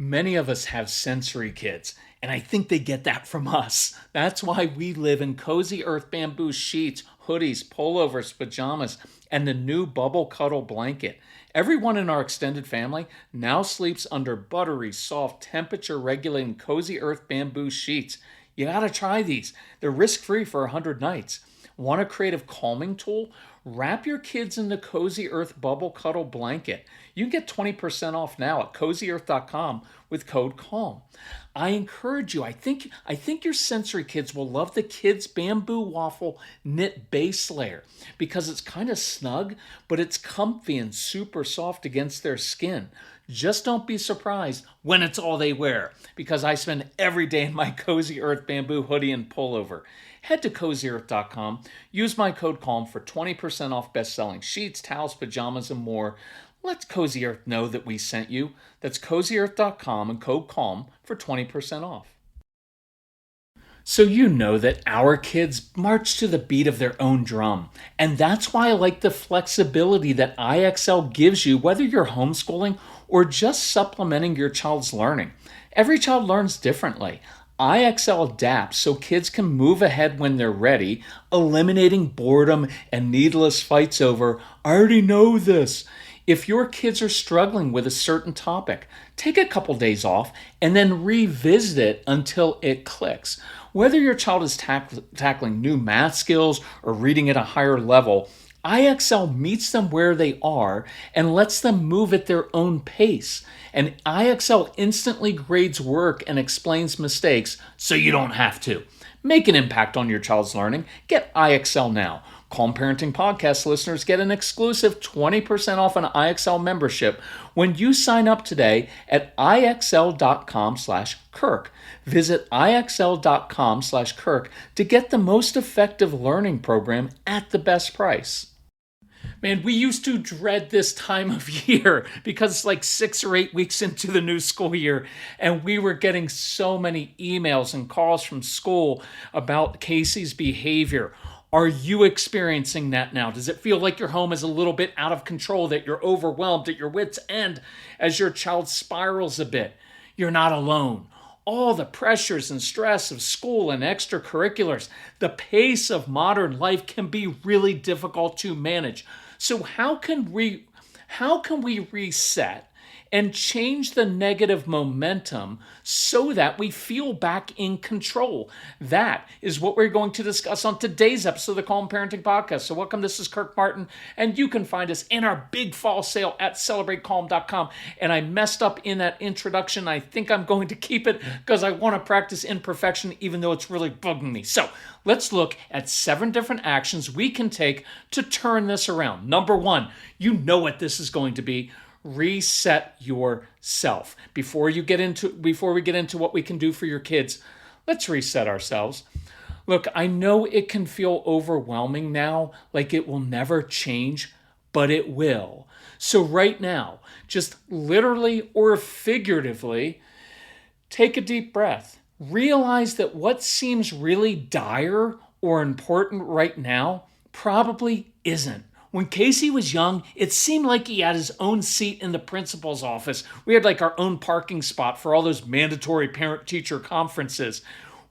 Many of us have sensory kids, and I think they get that from us. That's why we live in cozy earth bamboo sheets, hoodies, pullovers, pajamas, and the new bubble cuddle blanket. Everyone in our extended family now sleeps under buttery, soft, temperature regulating cozy earth bamboo sheets. You gotta try these. They're risk free for 100 nights. Want a creative calming tool? Wrap your kids in the Cozy Earth Bubble Cuddle Blanket. You can get 20% off now at cozyearth.com with code CALM. I encourage you, I think your sensory kids will love the Kids Bamboo Waffle Knit Base Layer because it's kind of snug, but it's comfy and super soft against their skin. Just don't be surprised when it's all they wear, because I spend every day in my Cozy Earth bamboo hoodie and pullover. Head to cozyearth.com, use my code CALM for 20% off best-selling sheets, towels, pajamas, and more. Let Cozy Earth know that we sent you. That's cozyearth.com and code CALM for 20% off. So you know that our kids march to the beat of their own drum. And that's why I like the flexibility that IXL gives you, whether you're homeschooling or just supplementing your child's learning. Every child learns differently. IXL adapts so kids can move ahead when they're ready, eliminating boredom and needless fights over, I already know this. If your kids are struggling with a certain topic, take a couple days off and then revisit it until it clicks. Whether your child is tackling new math skills or reading at a higher level, IXL meets them where they are and lets them move at their own pace. And IXL instantly grades work and explains mistakes so you don't have to. Make an impact on your child's learning. Get IXL now. Calm Parenting Podcast listeners get an exclusive 20% off an IXL membership when you sign up today at IXL.com/Kirk. Visit IXL.com/Kirk to get the most effective learning program at the best price. Man, we used to dread this time of year because it's like 6 or 8 weeks into the new school year, and we were getting so many emails and calls from school about Casey's behavior. Are you experiencing that now? Does it feel like your home is a little bit out of control, that you're overwhelmed at your wits' end as your child spirals a bit? You're not alone. All the pressures and stress of school and extracurriculars, the pace of modern life can be really difficult to manage. So how can we reset and change the negative momentum so that we feel back in control? That is what we're going to discuss on today's episode of the Calm Parenting Podcast. So welcome, this is Kirk Martin, and you can find us in our big fall sale at celebratecalm.com. And I messed up in that introduction. I think I'm going to keep it because I want to practice imperfection, even though it's really bugging me. So let's look at 7 different actions we can take to turn this around. Number 1, you know what this is going to be. Reset yourself. Before we get into what we can do for your kids, let's reset ourselves. Look, I know it can feel overwhelming now, like it will never change, but it will. So right now, just literally or figuratively, take a deep breath. Realize that what seems really dire or important right now probably isn't. When Casey was young, it seemed like he had his own seat in the principal's office. We had like our own parking spot for all those mandatory parent-teacher conferences.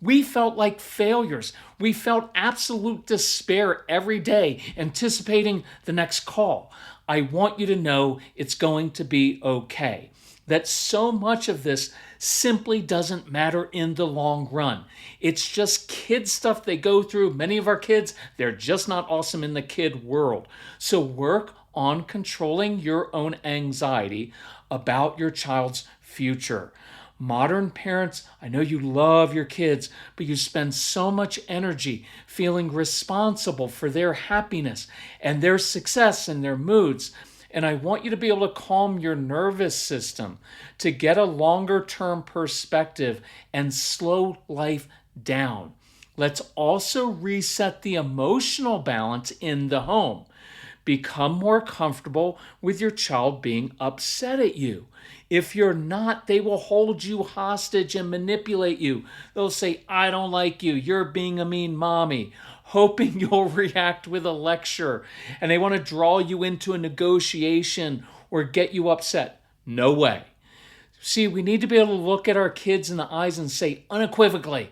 We felt like failures. We felt absolute despair every day, anticipating the next call. I want you to know it's going to be okay. That so much of this simply doesn't matter in the long run. It's just kid stuff they go through. Many of our kids, they're just not awesome in the kid world. So work on controlling your own anxiety about your child's future. Modern parents, I know you love your kids, but you spend so much energy feeling responsible for their happiness and their success and their moods. And I want you to be able to calm your nervous system to get a longer-term perspective and slow life down. Let's also reset the emotional balance in the home. Become more comfortable with your child being upset at you. If you're not, they will hold you hostage and manipulate you. They'll say, I don't like you. You're being a mean mommy, hoping you'll react with a lecture. And they want to draw you into a negotiation or get you upset. No way. See, we need to be able to look at our kids in the eyes and say unequivocally,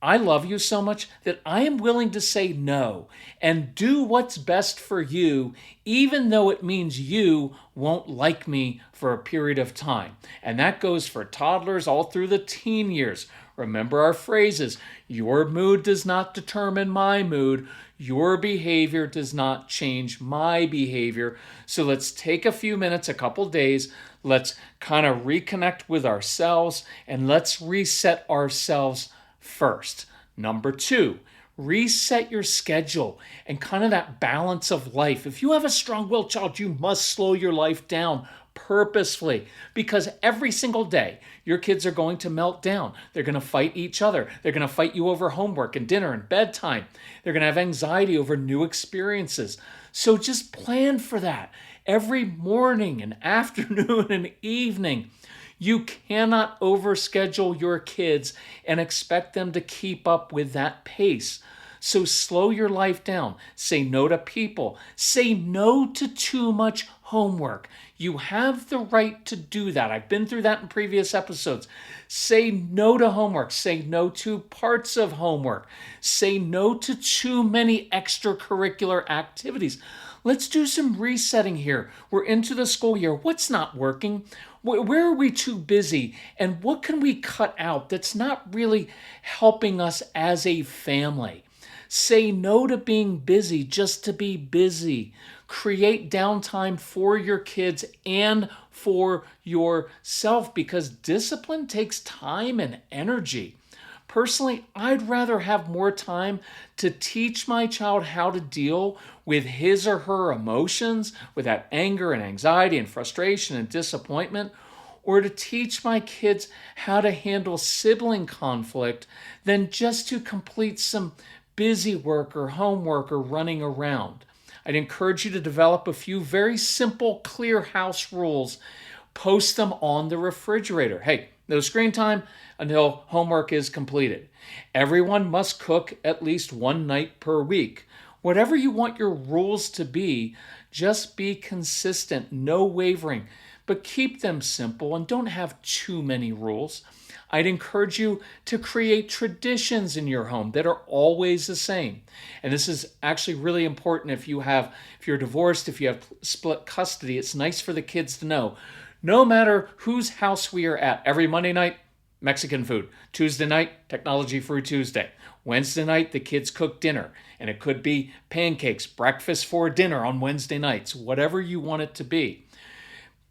I love you so much that I am willing to say no and do what's best for you, even though it means you won't like me for a period of time. And that goes for toddlers all through the teen years. Remember our phrases: your mood does not determine my mood. Your behavior does not change my behavior. So let's take a few minutes, a couple days. Let's kind of reconnect with ourselves and let's reset ourselves first. Number two, reset your schedule and kind of that balance of life. If you have a strong-willed child, you must slow your life down purposefully, because every single day your kids are going to melt down. They're going to fight each other. They're going to fight you over homework and dinner and bedtime. They're going to have anxiety over new experiences. So just plan for that every morning and afternoon and evening. You cannot overschedule your kids and expect them to keep up with that pace. So slow your life down. Say no to people. Say no to too much homework. You have the right to do that. I've been through that in previous episodes. Say no to homework. Say no to parts of homework. Say no to too many extracurricular activities. Let's do some resetting here. We're into the school year. What's not working? Where are we too busy? And what can we cut out that's not really helping us as a family? Say no to being busy just to be busy. Create downtime for your kids and for yourself, because discipline takes time and energy. Personally, I'd rather have more time to teach my child how to deal with his or her emotions, with that anger and anxiety and frustration and disappointment, or to teach my kids how to handle sibling conflict than just to complete some busy work or homework or running around. I'd encourage you to develop a few very simple, clear house rules. Post them on the refrigerator. Hey, no screen time until homework is completed. Everyone must cook at least one night per week. Whatever you want your rules to be, just be consistent, no wavering, but keep them simple and don't have too many rules. I'd encourage you to create traditions in your home that are always the same. And this is actually really important if you're divorced, if you have split custody. It's nice for the kids to know, no matter whose house we are at, every Monday night, Mexican food. Tuesday night, Technology Free Tuesday. Wednesday night, the kids cook dinner. And it could be pancakes, breakfast for dinner on Wednesday nights, whatever you want it to be.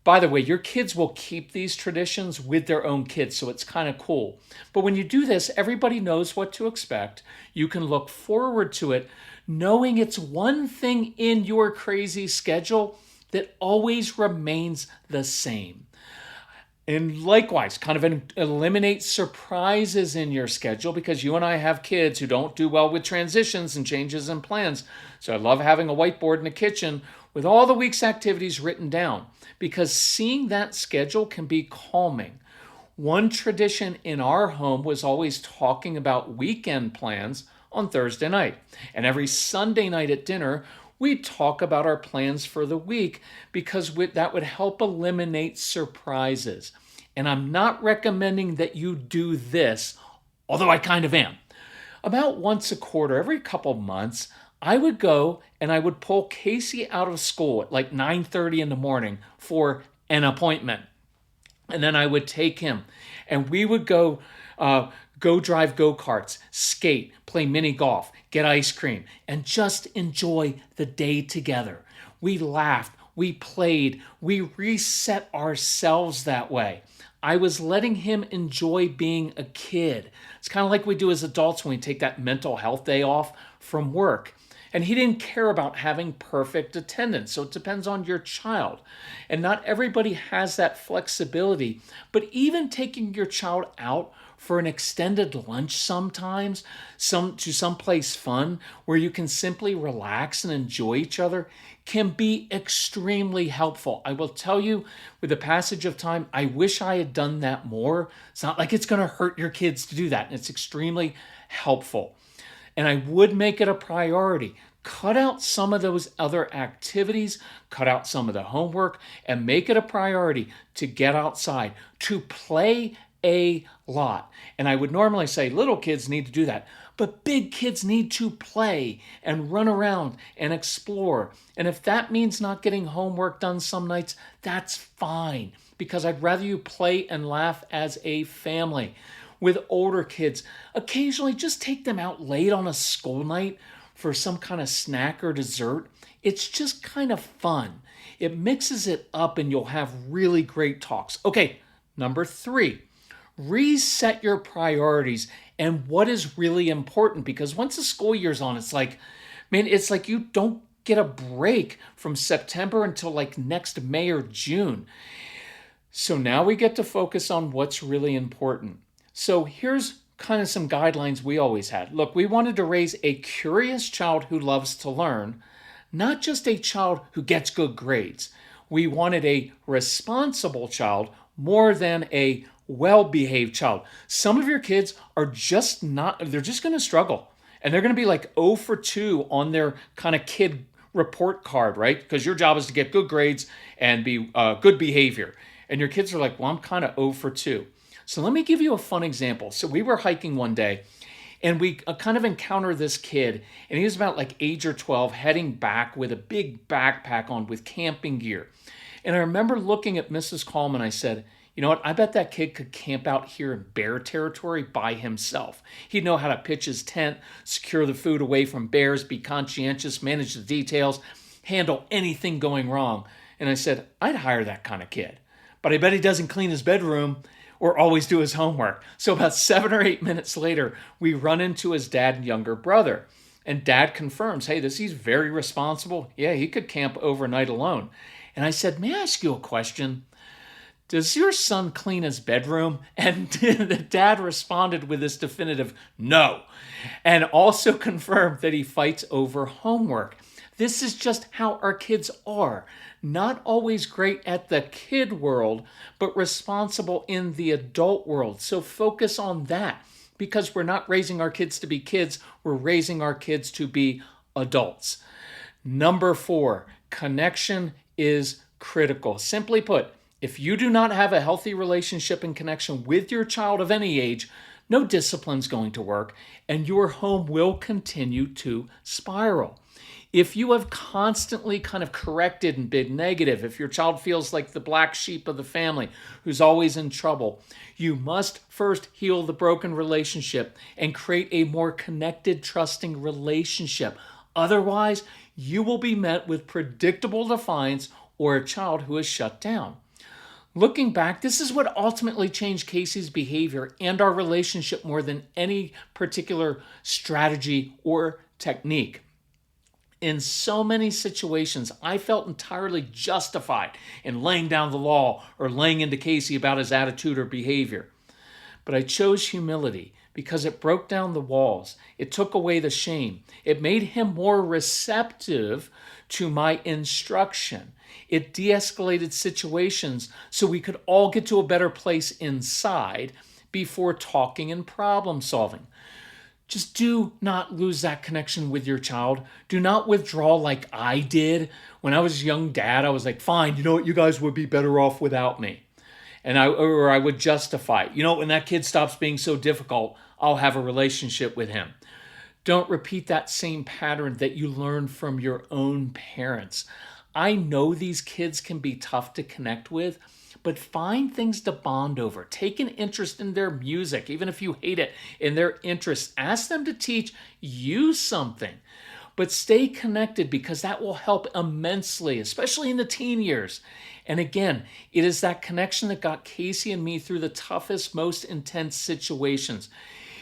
By the way, your kids will keep these traditions with their own kids, so it's kind of cool. But when you do this, everybody knows what to expect. You can look forward to it, knowing it's one thing in your crazy schedule that always remains the same. And likewise, kind of eliminate surprises in your schedule, because you and I have kids who don't do well with transitions and changes in plans. So I love having a whiteboard in the kitchen with all the week's activities written down, because seeing that schedule can be calming. One tradition in our home was always talking about weekend plans on Thursday night. And every Sunday night at dinner, we talk about our plans for the week, because that would help eliminate surprises. And I'm not recommending that you do this, although I kind of am. About once a quarter, every couple months, I would go and I would pull Casey out of school at like 9:30 in the morning for an appointment. And then I would take him and we would go drive go-karts, skate, play mini golf, get ice cream, and just enjoy the day together. We laughed, we played, we reset ourselves that way. I was letting him enjoy being a kid. It's kind of like we do as adults when we take that mental health day off from work. And he didn't care about having perfect attendance. So it depends on your child. And not everybody has that flexibility. But even taking your child out for an extended lunch sometimes, to someplace fun where you can simply relax and enjoy each other, can be extremely helpful. I will tell you, with the passage of time, I wish I had done that more. It's not like it's going to hurt your kids to do that. And it's extremely helpful. And I would make it a priority. Cut out some of those other activities, cut out some of the homework, and make it a priority to get outside, to play a lot. And I would normally say little kids need to do that, but big kids need to play and run around and explore. And if that means not getting homework done some nights, that's fine, because I'd rather you play and laugh as a family. With older kids, occasionally just take them out late on a school night for some kind of snack or dessert. It's just kind of fun. It mixes it up and you'll have really great talks. Okay, number 3, reset your priorities and what is really important, because once the school year's on, it's like, man, it's like you don't get a break from September until like next May or June. So now we get to focus on what's really important. So here's kind of some guidelines we always had. Look, we wanted to raise a curious child who loves to learn, not just a child who gets good grades. We wanted a responsible child more than a well-behaved child. Some of your kids are just not, they're just going to struggle. And they're going to be like 0 for 2 on their kind of kid report card, right? Because your job is to get good grades and be good behavior. And your kids are like, well, I'm kind of 0 for 2. So let me give you a fun example. So we were hiking one day and we kind of encountered this kid, and he was about like age or 12, heading back with a big backpack on with camping gear. And I remember looking at Mrs. Coleman, I said, you know what, I bet that kid could camp out here in bear territory by himself. He'd know how to pitch his tent, secure the food away from bears, be conscientious, manage the details, handle anything going wrong. And I said, I'd hire that kind of kid. But I bet he doesn't clean his bedroom or always do his homework. So about 7 or 8 minutes later, we run into his dad and younger brother. And dad confirms, hey, he's very responsible. Yeah, he could camp overnight alone. And I said, may I ask you a question? Does your son clean his bedroom? And the dad responded with this definitive no. And also confirmed that he fights over homework. This is just how our kids are. Not always great at the kid world, but responsible in the adult world. So focus on that, because we're not raising our kids to be kids. We're raising our kids to be adults. Number 4, connection is critical. Simply put, if you do not have a healthy relationship and connection with your child of any age, no discipline's going to work, and your home will continue to spiral. If you have constantly kind of corrected and been negative, if your child feels like the black sheep of the family who's always in trouble, you must first heal the broken relationship and create a more connected, trusting relationship. Otherwise, you will be met with predictable defiance or a child who is shut down. Looking back, this is what ultimately changed Casey's behavior and our relationship more than any particular strategy or technique. In so many situations, I felt entirely justified in laying down the law or laying into Casey about his attitude or behavior. But I chose humility because it broke down the walls. It took away the shame. It made him more receptive to my instruction. It de-escalated situations so we could all get to a better place inside before talking and problem solving. Just do not lose that connection with your child. Do not withdraw like I did. When I was a young dad, I was like, fine, you know what, you guys would be better off without me. And I would justify, you know, when that kid stops being so difficult, I'll have a relationship with him. Don't repeat that same pattern that you learned from your own parents. I know these kids can be tough to connect with, but find things to bond over. Take an interest in their music, even if you hate it, in their interests. Ask them to teach you something. But stay connected, because that will help immensely, especially in the teen years. And again, it is that connection that got Casey and me through the toughest, most intense situations.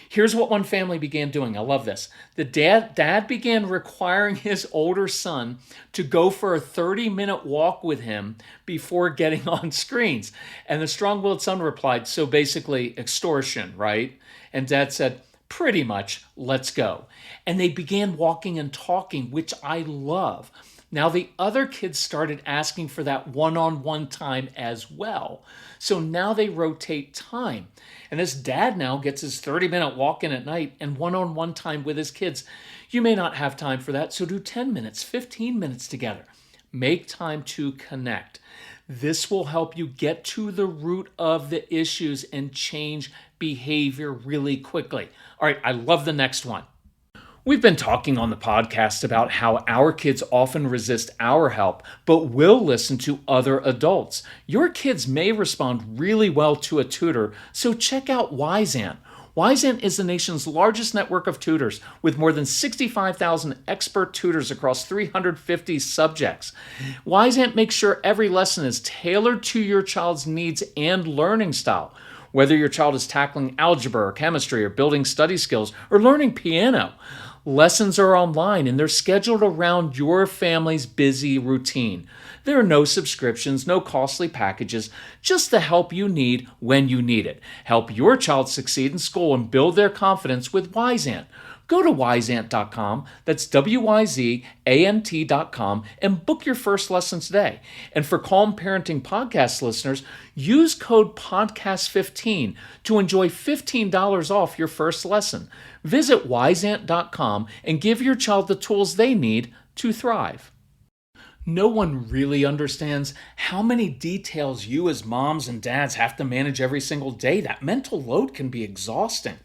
Here's what one family began doing. I love this. The dad began requiring his older son to go for a 30-minute walk with him before getting on screens. And the strong-willed son replied, so basically extortion, right? And dad said, pretty much, let's go. And they began walking and talking, which I love. Now the other kids started asking for that one-on-one time as well. So now they rotate time. And this dad now gets his 30-minute walk in at night and one-on-one time with his kids. You may not have time for that, so do 10 minutes, 15 minutes together. Make time to connect. This will help you get to the root of the issues and change behavior really quickly. All right, I love the next one. We've been talking on the podcast about how our kids often resist our help, but will listen to other adults. Your kids may respond really well to a tutor, so check out Wyzant. Wyzant is the nation's largest network of tutors with more than 65,000 expert tutors across 350 subjects. Wyzant makes sure every lesson is tailored to your child's needs and learning style. Whether your child is tackling algebra or chemistry or building study skills or learning piano, lessons are online and they're scheduled around your family's busy routine. There are no subscriptions, no costly packages, just the help you need when you need it. Help your child succeed in school and build their confidence with Wyzant. Go to Wyzant.com, that's WYZANT.com, and book your first lesson today. And for Calm Parenting Podcast listeners, use code PODCAST15 to enjoy $15 off your first lesson. Visit Wyzant.com and give your child the tools they need to thrive. No one really understands how many details you as moms and dads have to manage every single day. That mental load can be exhausting.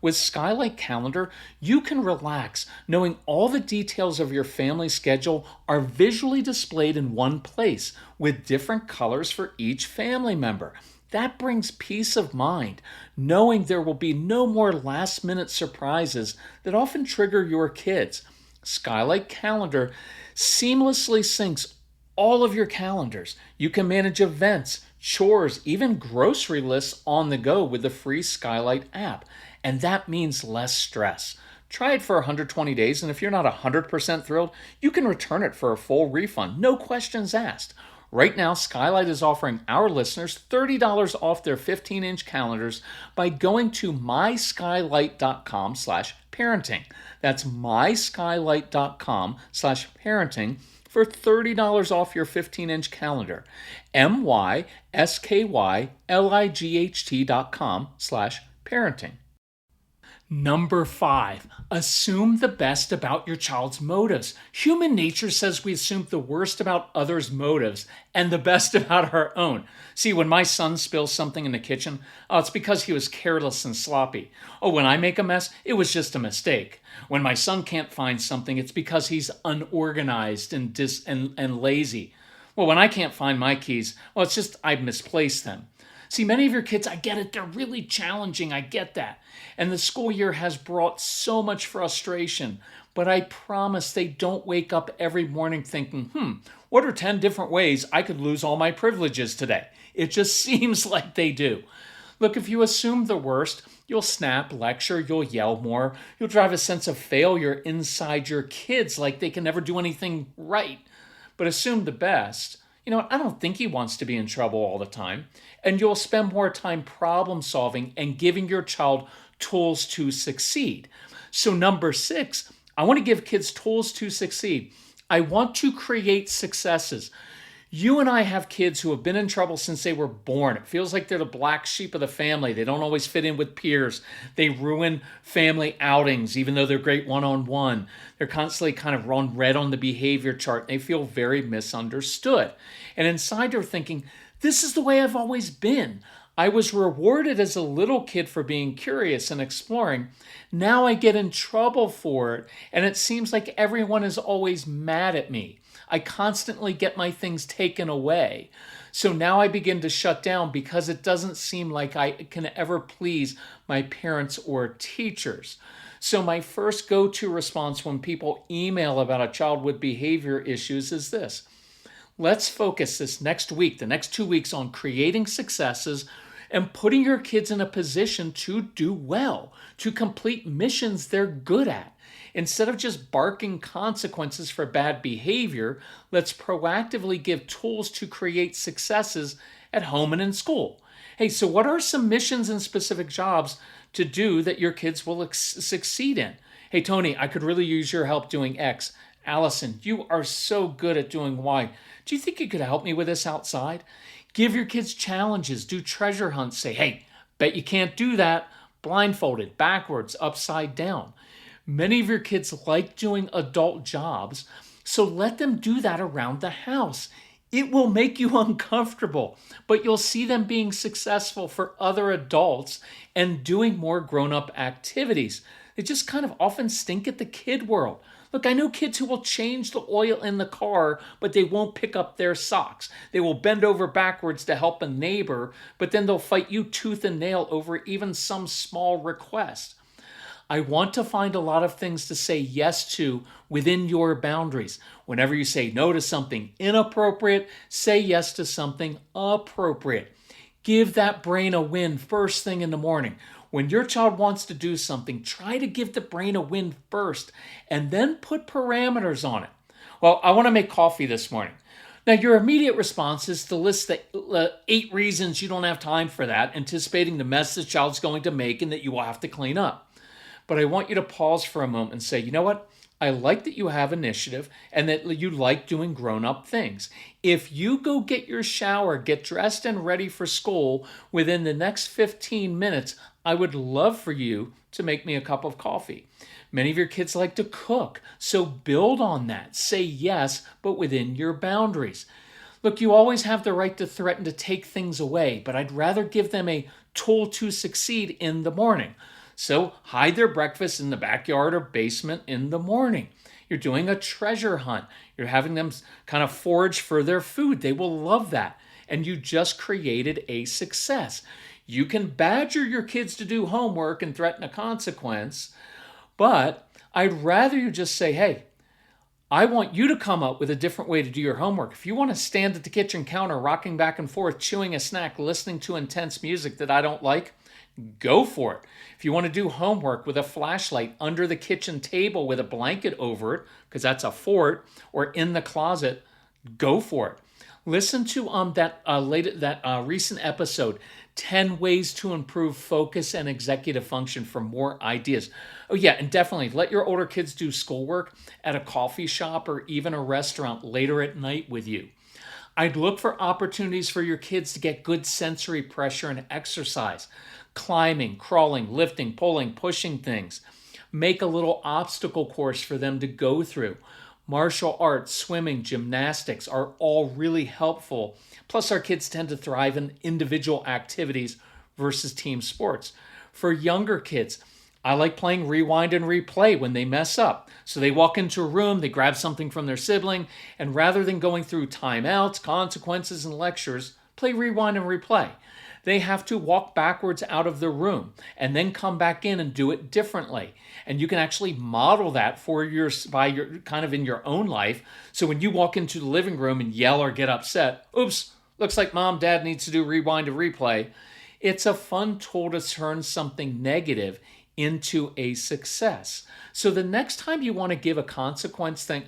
With SKYLIGHT Calendar, you can relax knowing all the details of your family schedule are visually displayed in one place with different colors for each family member. That brings peace of mind, knowing there will be no more last-minute surprises that often trigger your kids. SKYLIGHT Calendar seamlessly syncs all of your calendars. You can manage events, chores, even grocery lists on the go with the free SKYLIGHT app. And that means less stress. Try it for 120 days, and if you're not 100% thrilled, you can return it for a full refund, no questions asked. Right now, SKYLIGHT is offering our listeners $30 off their 15-inch calendars by going to myskylight.com/parenting. That's myskylight.com/parenting for $30 off your 15-inch calendar. myskylight.com/parenting. Number 5, assume the best about your child's motives. Human nature says we assume the worst about others' motives and the best about our own. See, when my son spills something in the kitchen, it's because he was careless and sloppy. Oh, when I make a mess, it was just a mistake. When my son can't find something, it's because he's unorganized and lazy. Well, when I can't find my keys, it's just I've misplaced them. See, many of your kids, I get it, they're really challenging, I get that. And the school year has brought so much frustration, but I promise they don't wake up every morning thinking, what are 10 different ways I could lose all my privileges today? It just seems like they do. Look, if you assume the worst, you'll snap, lecture, you'll yell more, you'll drive a sense of failure inside your kids like they can never do anything right. But assume the best. I don't think he wants to be in trouble all the time. And you'll spend more time problem solving and giving your child tools to succeed. So number 6, I want to give kids tools to succeed. I want to create successes. You and I have kids who have been in trouble since they were born. It feels like they're the black sheep of the family. They don't always fit in with peers. They ruin family outings, even though they're great one-on-one. They're constantly kind of run red on the behavior chart. They feel very misunderstood. And inside they're thinking, this is the way I've always been. I was rewarded as a little kid for being curious and exploring. Now I get in trouble for it, and it seems like everyone is always mad at me. I constantly get my things taken away. So now I begin to shut down because it doesn't seem like I can ever please my parents or teachers. So my first go-to response when people email about a child with behavior issues is this. Let's focus this next week, the next 2 weeks, on creating successes and putting your kids in a position to do well, to complete missions they're good at. Instead of just barking consequences for bad behavior, let's proactively give tools to create successes at home and in school. Hey, so what are some missions and specific jobs to do that your kids will succeed in? Hey, Tony, I could really use your help doing X. Allison, you are so good at doing why. Do you think you could help me with this outside? Give your kids challenges, do treasure hunts, say, hey, bet you can't do that. Blindfolded, backwards, upside down. Many of your kids like doing adult jobs, so let them do that around the house. It will make you uncomfortable, but you'll see them being successful for other adults and doing more grown up activities. They just kind of often stink at the kid world. Look, I know kids who will change the oil in the car, but they won't pick up their socks. They will bend over backwards to help a neighbor, but then they'll fight you tooth and nail over even some small request. I want to find a lot of things to say yes to within your boundaries. Whenever you say no to something inappropriate, say yes to something appropriate. Give that brain a win first thing in the morning. When your child wants to do something, try to give the brain a win first and then put parameters on it. Well, I want to make coffee this morning. Now, your immediate response is to list the 8 reasons you don't have time for that, anticipating the mess the child's going to make and that you will have to clean up. But I want you to pause for a moment and say, you know what? I like that you have initiative and that you like doing grown-up things. If you go get your shower, get dressed and ready for school within the next 15 minutes, I would love for you to make me a cup of coffee. Many of your kids like to cook, so build on that. Say yes, but within your boundaries. Look, you always have the right to threaten to take things away, but I'd rather give them a tool to succeed in the morning. So hide their breakfast in the backyard or basement in the morning. You're doing a treasure hunt. You're having them kind of forage for their food. They will love that. And you just created a success. You can badger your kids to do homework and threaten a consequence, but I'd rather you just say, hey, I want you to come up with a different way to do your homework. If you want to stand at the kitchen counter, rocking back and forth, chewing a snack, listening to intense music that I don't like, go for it. If you want to do homework with a flashlight under the kitchen table with a blanket over it, because that's a fort, or in the closet, go for it. Listen to that recent episode, 10 Ways to Improve Focus and Executive Function for more ideas. Oh yeah, and definitely let your older kids do schoolwork at a coffee shop or even a restaurant later at night with you. I'd look for opportunities for your kids to get good sensory pressure and exercise. Climbing, crawling, lifting, pulling, pushing things. Make a little obstacle course for them to go through. Martial arts, swimming, gymnastics are all really helpful. Plus, our kids tend to thrive in individual activities versus team sports. For younger kids, I like playing rewind and replay when they mess up. So they walk into a room, they grab something from their sibling, and rather than going through timeouts, consequences, and lectures, play rewind and replay. They have to walk backwards out of the room and then come back in and do it differently. And you can actually model that by your kind of in your own life. So when you walk into the living room and yell or get upset, oops, looks like mom, dad needs to do rewind and replay. It's a fun tool to turn something negative into a success. So the next time you want to give a consequence, think,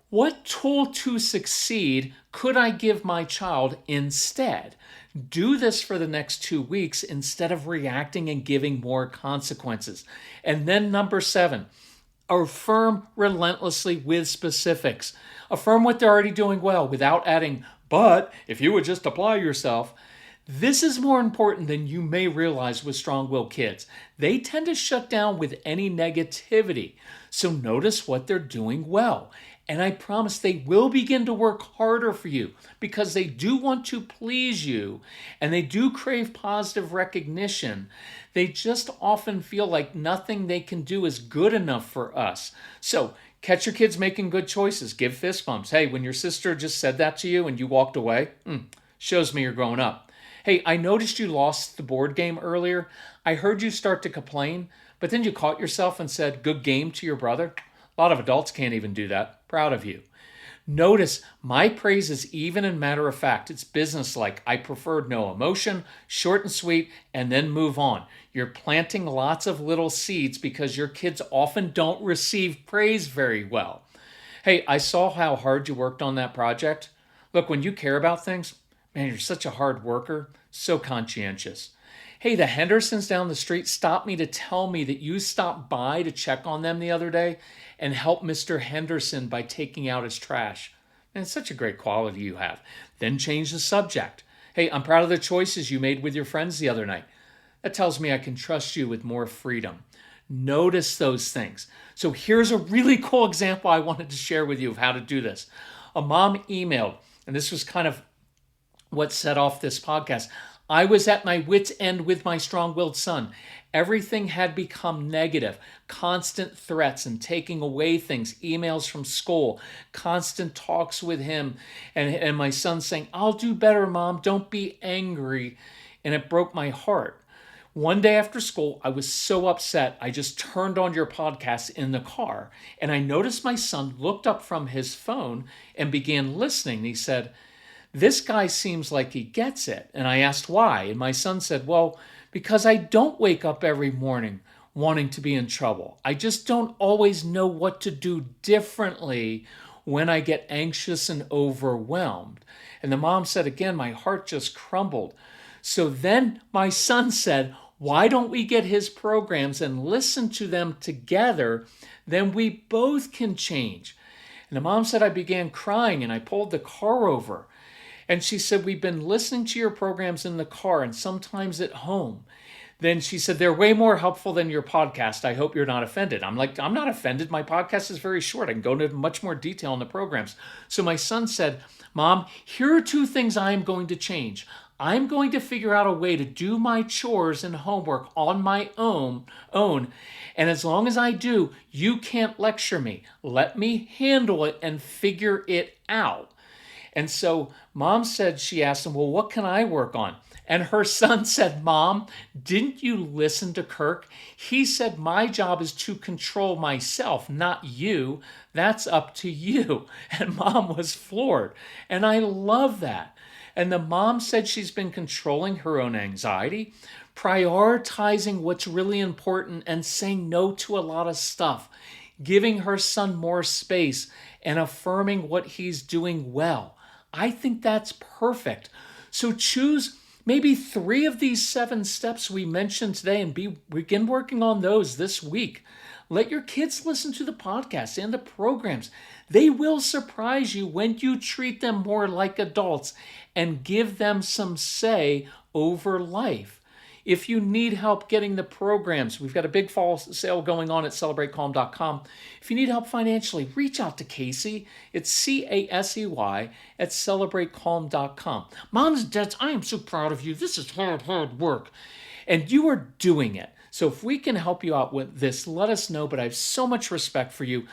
what tool to succeed could I give my child instead? Do this for the next 2 weeks instead of reacting and giving more consequences. And then number 7, affirm relentlessly with specifics. Affirm what they're already doing well without adding, but if you would just apply yourself. This is more important than you may realize with strong-willed kids. They tend to shut down with any negativity. So notice what they're doing well. And I promise they will begin to work harder for you because they do want to please you and they do crave positive recognition. They just often feel like nothing they can do is good enough for us. So catch your kids making good choices. Give fist bumps. Hey, when your sister just said that to you and you walked away, shows me you're growing up. Hey, I noticed you lost the board game earlier. I heard you start to complain, but then you caught yourself and said, good game to your brother. A lot of adults can't even do that. Proud of you. Notice my praise is even and matter of fact. It's businesslike. I preferred no emotion, short and sweet, and then move on. You're planting lots of little seeds because your kids often don't receive praise very well. Hey, I saw how hard you worked on that project. Look, when you care about things, man, you're such a hard worker, so conscientious. Hey, the Hendersons down the street stopped me to tell me that you stopped by to check on them the other day and helped Mr. Henderson by taking out his trash. And it's such a great quality you have. Then change the subject. Hey, I'm proud of the choices you made with your friends the other night. That tells me I can trust you with more freedom. Notice those things. So here's a really cool example I wanted to share with you of how to do this. A mom emailed, and this was kind of what set off this podcast. I was at my wit's end with my strong-willed son. Everything had become negative. Constant threats and taking away things, emails from school, constant talks with him, and my son saying, I'll do better, Mom, don't be angry. And it broke my heart. One day after school, I was so upset, I just turned on your podcast in the car, and I noticed my son looked up from his phone and began listening. He said, this guy seems like he gets it. And I asked why. And my son said, well, because I don't wake up every morning wanting to be in trouble. I just don't always know what to do differently when I get anxious and overwhelmed. And the mom said, again, my heart just crumbled. So then my son said, why don't we get his programs and listen to them together? Then we both can change. And the mom said, I began crying and I pulled the car over. And she said, we've been listening to your programs in the car and sometimes at home. Then she said, they're way more helpful than your podcast. I hope you're not offended. I'm like, I'm not offended. My podcast is very short. I can go into much more detail in the programs. So my son said, Mom, here are two things I'm going to change. I'm going to figure out a way to do my chores and homework on my own. And as long as I do, you can't lecture me. Let me handle it and figure it out. And so Mom said, she asked him, well, what can I work on? And her son said, Mom, didn't you listen to Kirk? He said, my job is to control myself, not you. That's up to you. And Mom was floored. And I love that. And the mom said she's been controlling her own anxiety, prioritizing what's really important and saying no to a lot of stuff, giving her son more space and affirming what he's doing well. I think that's perfect. So choose maybe 3 of these 7 steps we mentioned today and begin working on those this week. Let your kids listen to the podcast and the programs. They will surprise you when you treat them more like adults and give them some say over life. If you need help getting the programs, we've got a big fall sale going on at CelebrateCalm.com. If you need help financially, reach out to Casey. It's CASEY at CelebrateCalm.com. Moms and dads, I am so proud of you. This is hard work. And you are doing it. So if we can help you out with this, let us know. But I have so much respect for you.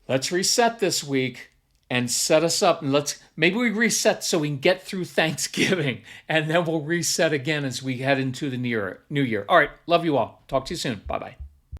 Let's reset this week and set us up. And maybe we reset so we can get through Thanksgiving. And then we'll reset again as we head into the new year. All right. Love you all. Talk to you soon. Bye-bye.